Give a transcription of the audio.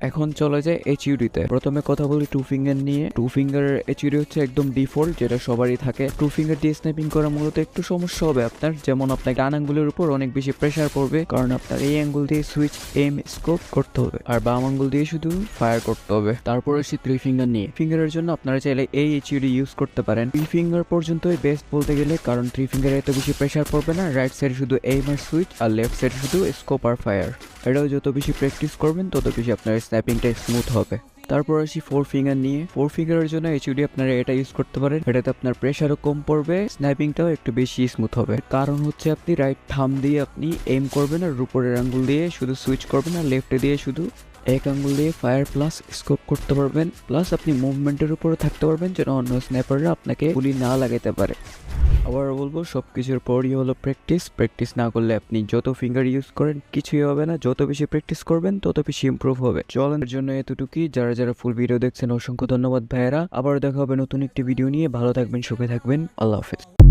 এখন চলে যায় এইচইউডিতে। প্রথমে কথা বলি টু ফিঙ্গার নিয়ে। টু ফিঙ্গার এইচইউডি হচ্ছে একদম ডিফল্ট, যেটা সবারই থাকে। টু ফিঙ্গার দিয়ে স্ন্যাপিং করা মূলত একটু সমস্যা হবে আপনার, যেমন আপনার ডান আঙ্গুলের উপর অনেক বেশি প্রেসার পড়বে, কারণ আপনার এই আঙ্গুল দিয়ে সুইচ এম স্কোপ করতে হবে আর বাম আঙ্গুল দিয়ে শুধু ফায়ার করতে হবে। তারপর আসি থ্রি ফিঙ্গার নিয়ে। ফিঙ্গারের জন্য আপনারা চাইলে এই এইচইউডি ইউজ করতে পারেন। থ্রি ফিঙ্গার পর্যন্তই বেস্ট বলতে গেলে, কারণ থ্রি ফিঙ্গারে এত বেশি প্রেসার পড়বে না। রাইট সাইডে শুধু এইম আর সুইচ, আর লেফট সাইডে শুধু স্কোপ আর ফায়ার। এটাও যত বেশি প্র্যাকটিস করবেন তত বেশি আপনার স্ন্যাপিংটা স্মুথ হবে। তারপর আসি ফোর ফিঙ্গার নিয়ে। ফোর ফিঙ্গারের জন্য এইচইউডি আপনারা এটা ইউজ করতে পারেন। এটাতে আপনার প্রেসারও কম পড়বে, স্ন্যাপিংটাও একটু বেশি স্মুথ হবে। কারণ হচ্ছে আপনি রাইট থাম দিয়ে আপনি এম করবেন, আর উপরের আঙ্গুল দিয়ে শুধু সুইচ করবেন, আর লেফটে দিয়ে শুধু এক আঙ্গুল দিয়ে ফায়ার প্লাস স্কোপ করতে পারবেন। প্লাস আপনি মুভমেন্টের উপরে থাকতে পারবেন, যেন অন্য স্ন্যাপাররা আপনাকে গুলি না লাগাতে পারে। আবার বলবো, সবকিছুর পরই হলো প্র্যাকটিস। প্র্যাকটিস না করলে আপনি যত ফিঙ্গার ইউজ করেন কিছুই হবে না। যত বেশি প্র্যাকটিস করবেন তত বেশি ইমপ্রুভ হবে। চলেন, এর জন্য এতটুকুই। যারা যারা ফুল ভিডিও দেখছেন অসংখ্য ধন্যবাদ ভাইয়েরা। আবার দেখা হবে নতুন একটি ভিডিও নিয়ে। ভালো থাকবেন, সুখে থাকবেন। আল্লাহ হাফেজ।